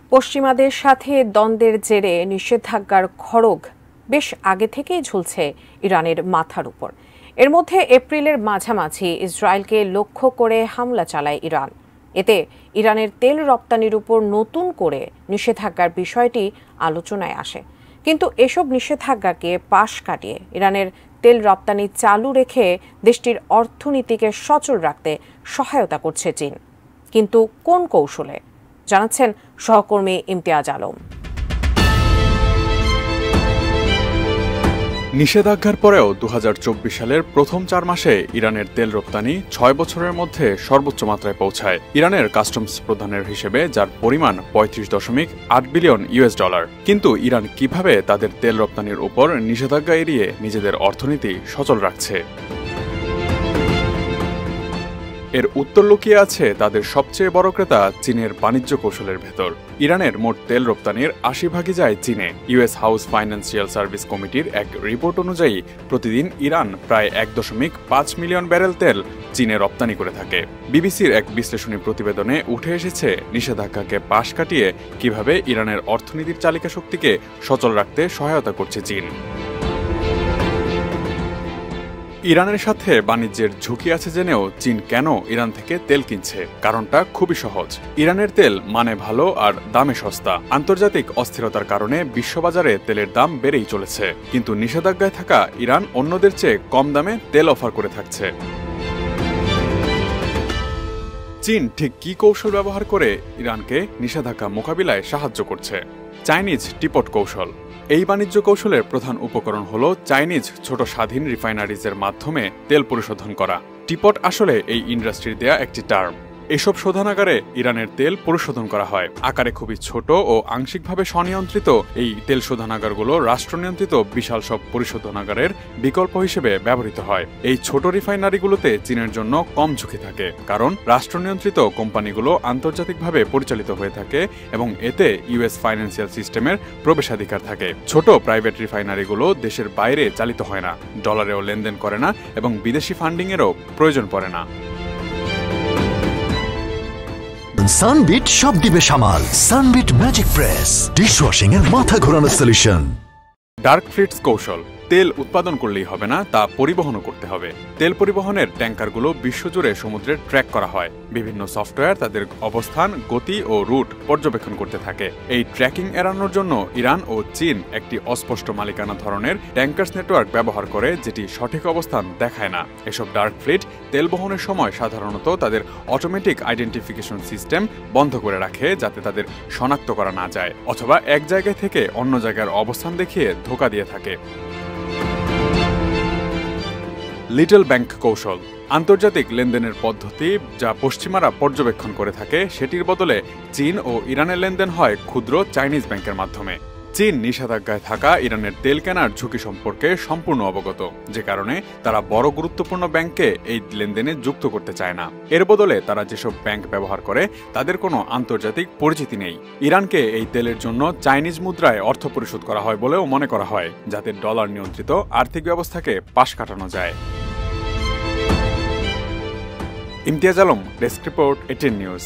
পশ্চিমাদের সাথে দ্বন্দ্বের জেরে নিষেধাজ্ঞার খড়গ বেশ আগে থেকেই ঝুলছে ইরানের মাথার উপর। এর মধ্যে এপ্রিলের মাঝামাঝি ইসরায়েলকে লক্ষ্য করে হামলা চালায় ইরান। এতে ইরানের তেল রপ্তানির উপর নতুন করে নিষেধাজ্ঞার বিষয়টি আলোচনায় আসে। কিন্তু এসব নিষেধাজ্ঞাকে পাশ কাটিয়ে ইরানের তেল রপ্তানি চালু রেখে দেশটির অর্থনীতিকে সচল রাখতে সহায়তা করছে চীন। কিন্তু কোন কৌশলে, জানাচ্ছেন সহকর্মী ইমতিয়াজ আলম। নিষেধাজ্ঞার পরেও ২০২৪ সালের প্রথম ৪ মাসে ইরানের তেল রপ্তানি ৬ বছরের মধ্যে সর্বোচ্চ মাত্রায় পৌঁছায়। ইরানের কাস্টমস প্রধানের হিসেবে যার পরিমাণ ৩৫.৮ বিলিয়ন US$। কিন্তু ইরান কিভাবে তাদের তেল রপ্তানির উপর নিষেধাজ্ঞা এড়িয়ে নিজেদের অর্থনীতি সচল রাখছে? এর উত্তর লুকিয়ে আছে তাদের সবচেয়ে বড় ক্রেতা চীনের বাণিজ্য কৌশলের ভেতর। ইরানের মোট তেল রপ্তানির ৮০% যায় চীনে। ইউএস হাউস ফাইন্যান্সিয়াল সার্ভিস কমিটির এক রিপোর্ট অনুযায়ী প্রতিদিন ইরান প্রায় ১.৫ মিলিয়ন ব্যারেল তেল চীনে রপ্তানি করে থাকে। বিবিসির এক বিশ্লেষণী প্রতিবেদনে উঠে এসেছে নিষেধাজ্ঞাকে পাশ কাটিয়ে কিভাবে ইরানের অর্থনীতির চালিকা শক্তিকে সচল রাখতে সহায়তা করছে চীন। ইরানের সাথে বাণিজ্যের ঝুঁকি আছে জেনেও চীন কেন ইরান থেকে তেল কিনছে? কারণটা খুবই সহজ। ইরানের তেল মানে ভালো আর দামে সস্তা। আন্তর্জাতিক অস্থিরতার কারণে বিশ্ববাজারে তেলের দাম বেড়েই চলেছে, কিন্তু নিষেধাজ্ঞায় থাকা ইরান অন্যদের চেয়ে কম দামে তেল অফার করে থাকছে। চীন ঠিক কী কৌশল ব্যবহার করে ইরানকে নিষেধাজ্ঞা মোকাবিলায় সাহায্য করছে? চাইনিজ টিপট কৌশল। এই বাণিজ্য কৌশলের প্রধান উপকরণ হল চাইনিজ ছোট স্বাধীন রিফাইনারিজের মাধ্যমে তেল পরিশোধন করা। টিপট আসলে এই ইন্ডাস্ট্রির দেয়া একটি টার্ম। এসব শোধনাগারে ইরানের তেল পরিশোধন করা হয়। আকারে খুবই ছোট ও আংশিকভাবে স্বনিয়ন্ত্রিত এই তেল শোধনাগারগুলো রাষ্ট্রনিয়ন্ত্রিত বিশাল সব পরিশোধনাগারের বিকল্প হিসেবে ব্যবহৃত হয়। এই ছোট রিফাইনারিগুলোতে চীনের জন্য কম ঝুঁকি থাকে, কারণ রাষ্ট্রনিয়ন্ত্রিত কোম্পানিগুলো আন্তর্জাতিকভাবে পরিচালিত হয়ে থাকে এবং এতে ইউএস ফাইন্যান্সিয়াল সিস্টেমের প্রবেশাধিকার থাকে। ছোট প্রাইভেট রিফাইনারিগুলো দেশের বাইরে চালিত হয় না, ডলারেও লেনদেন করে না এবং বিদেশি ফান্ডিংয়েরও প্রয়োজন পড়ে না। সানবিট সব দিবে সামাল। সানবিট ম্যাজিক প্রেস ডিশওয়াশিং এর মাথা ঘোরানো সলিউশন। ডার্ক ফ্লিটস কৌশল। তেল উৎপাদন করলেই হবে না, তা পরিবহনও করতে হবে। তেল পরিবহনের ট্যাঙ্কারগুলো বিশ্বজুড়ে সমুদ্রে ট্র্যাক করা হয়। বিভিন্ন সফটওয়্যার তাদের অবস্থান, গতি ও রুট পর্যবেক্ষণ করতে থাকে। এই ট্র্যাকিং এড়ানোর জন্য ইরান ও চীন একটি অস্পষ্ট মালিকানা ধরনের ট্যাঙ্কার্স নেটওয়ার্ক ব্যবহার করে, যেটি সঠিক অবস্থান দেখায় না। এসব ডার্ক ফ্লিট তেল বহনের সময় সাধারণত তাদের অটোমেটিক আইডেন্টিফিকেশন সিস্টেম বন্ধ করে রাখে, যাতে তাদের শনাক্ত করা না যায়, অথবা এক জায়গায় থেকে অন্য জায়গার অবস্থান দেখিয়ে ধোঁকা দিয়ে থাকে। লিটল ব্যাংক কৌশল। আন্তর্জাতিক লেনদেনের পদ্ধতি যা পশ্চিমারা পর্যবেক্ষণ করে থাকে, সেটির বদলে চীন ও ইরানের লেনদেন হয় ক্ষুদ্র চাইনিজ ব্যাংকের মাধ্যমে। চীন নিষেধাজ্ঞায় থাকা ইরানের তেল কেনার ঝুঁকি সম্পর্কে সম্পূর্ণ অবগত, যে কারণে তারা বড় গুরুত্বপূর্ণ ব্যাংককে এই লেনদেনে যুক্ত করতে চায় না। এর বদলে তারা যেসব ব্যাংক ব্যবহার করে তাদের কোনো আন্তর্জাতিক পরিচিতি নেই। ইরানকে এই তেলের জন্য চাইনিজ মুদ্রায় অর্থ পরিশোধ করা হয় বলেও মনে করা হয়, যাতে ডলার নিয়ন্ত্রিত আর্থিক ব্যবস্থাকে পাশ কাটানো যায়। Imtiaz Alam, desk report, 18 news.